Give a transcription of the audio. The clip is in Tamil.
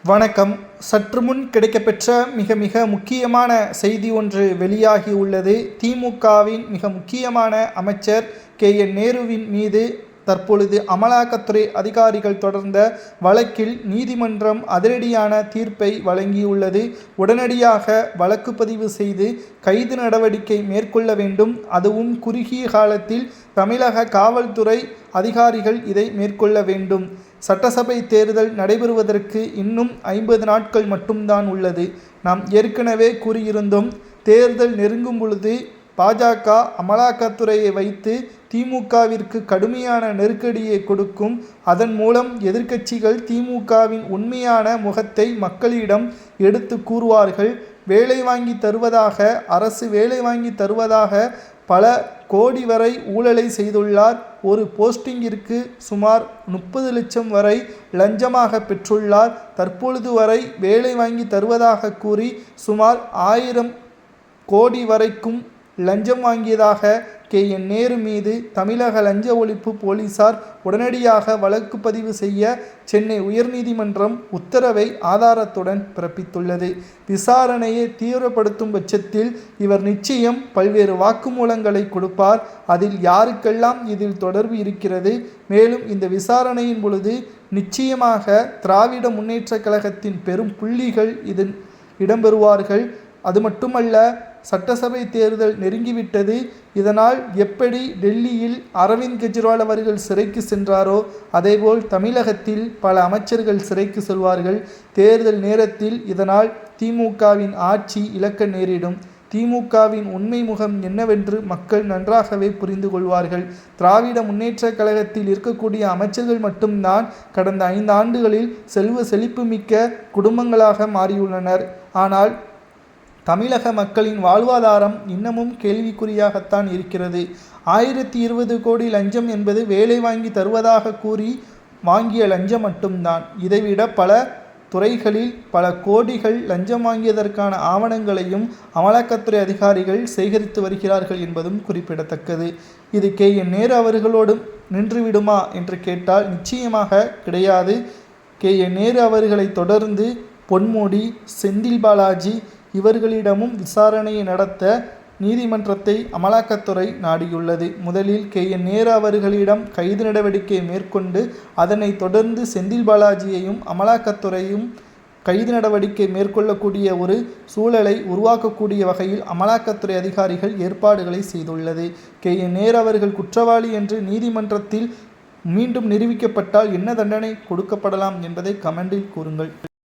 வணக்கம். சற்று முன் கிடைக்கப்பெற்ற மிக முக்கியமான செய்தி ஒன்று வெளியாகி உள்ளது. திமுகவின் மிக முக்கியமான அமைச்சர் KN நேருவின் மீது தற்பொழுது அமலாக்கத்துறை அதிகாரிகள் தொடர்ந்த வழக்கில் நீதிமன்றம் அதிரடியான தீர்ப்பை வழங்கியுள்ளது. உடனடியாக வழக்கு பதிவு செய்து கைது நடவடிக்கை மேற்கொள்ள வேண்டும். அதுவும் குறுகிய காலத்தில் தமிழக காவல்துறை அதிகாரிகள் இதை மேற்கொள்ள வேண்டும். சட்டசபை தேர்தல் நடைபெறுவதற்கு இன்னும் 50 நாட்கள் மட்டும்தான் உள்ளது. நாம் ஏற்கனவே கூறியிருந்தோம், தேர்தல் நெருங்கும் பொழுது பாஜக அமலாக்கத்துறையை வைத்து திமுகவிற்கு கடுமையான நெருக்கடியை கொடுக்கும். அதன் மூலம் எதிர்க்கட்சிகள் திமுகவின் உண்மையான முகத்தை மக்களிடம் எடுத்து கூறுவார்கள். வேலை வாங்கி தருவதாக, அரசு வேலை வாங்கி தருவதாக பல கோடி வரை ஊழலை செய்துள்ளார். ஒரு போஸ்டிங்கிற்கு சுமார் 30 லட்சம் வரை லஞ்சமாக பெற்றுள்ளார். தற்பொழுது வரை வேலை வாங்கி தருவதாக கூறி சுமார் 1000 கோடி வரைக்கும் லஞ்சம் வாங்கியதாக KN நேரு மீது தமிழக லஞ்ச ஒழிப்பு போலீசார் உடனடியாக வழக்கு பதிவு செய்ய சென்னை உயர்நீதிமன்றம் உத்தரவை ஆதாரத்துடன் பிறப்பித்துள்ளது. விசாரணையை தீவிரப்படுத்தும் பட்சத்தில் இவர் நிச்சயம் பல்வேறு வாக்குமூலங்களை கொடுப்பார். அதில் யாருக்கெல்லாம் இதில் தொடர்பு இருக்கிறது, மேலும் இந்த விசாரணையின் பொழுது நிச்சயமாக திராவிட முன்னேற்றக் கழகத்தின் பெரும் புள்ளிகள் இதில் இடம்பெறுவார்கள். அது மட்டுமல்ல, சட்டசபை தேர்தல் நெருங்கிவிட்டது. இதனால் எப்படி டெல்லியில் அரவிந்த் கெஜ்ரிவால் அவர்கள் சிறைக்கு சென்றாரோ அதேபோல் தமிழகத்தில் பல அமைச்சர்கள் சிறைக்கு செல்வார்கள். தேர்தல் நேரத்தில் இதனால் திமுகவின் ஆட்சி இழக்க நேரிடும். திமுகவின் உண்மை முகம் என்னவென்று மக்கள் நன்றாகவே புரிந்து கொள்வார்கள். திராவிட முன்னேற்றக் கழகத்தில் இருக்கக்கூடிய அமைச்சர்கள் மட்டும்தான் கடந்த 5 ஆண்டுகளில் செல்வ செழிப்பு மிக்க குடும்பங்களாக மாறியுள்ளனர். ஆனால் தமிழக மக்களின் வாழ்வாதாரம் இன்னமும் கேள்விக்குறியாகத்தான் இருக்கிறது. 1020 கோடி லஞ்சம் என்பது வேலை வாங்கி தருவதாக கூறி வாங்கிய லஞ்சம் மட்டும்தான். இதைவிட பல துறைகளில் பல கோடிகள் லஞ்சம் வாங்கியதற்கான ஆவணங்களையும் அமலாக்கத்துறை அதிகாரிகள் சேகரித்து வருகிறார்கள் என்பதும் குறிப்பிடத்தக்கது. இது KN நேரு அவர்களோடும் நின்றுவிடுமா என்று கேட்டால் நிச்சயமாக கிடையாது. KN நேரு அவர்களை தொடர்ந்து பொன்முடி, செந்தில் பாலாஜி இவர்களிடமும் விசாரணையை நடத்த நீதிமன்றத்தை அமலாக்கத்துறை நாடியுள்ளது. முதலில் KN நேரு அவர்களிடம் கைது நடவடிக்கை மேற்கொண்டு அதனைத் தொடர்ந்து செந்தில் பாலாஜியையும் அமலாக்கத்துறையும் கைது நடவடிக்கை மேற்கொள்ளக்கூடிய ஒரு சூழலை உருவாக்கக்கூடிய வகையில் அமலாக்கத்துறை அதிகாரிகள் ஏற்பாடுகளை செய்துள்ளது. KN நேரு அவர்கள் குற்றவாளி என்று நீதிமன்றத்தில் மீண்டும் நிரூபிக்கப்பட்டால் என்ன தண்டனை கொடுக்கப்படலாம் என்பதை கமெண்டில் கூறுங்கள்.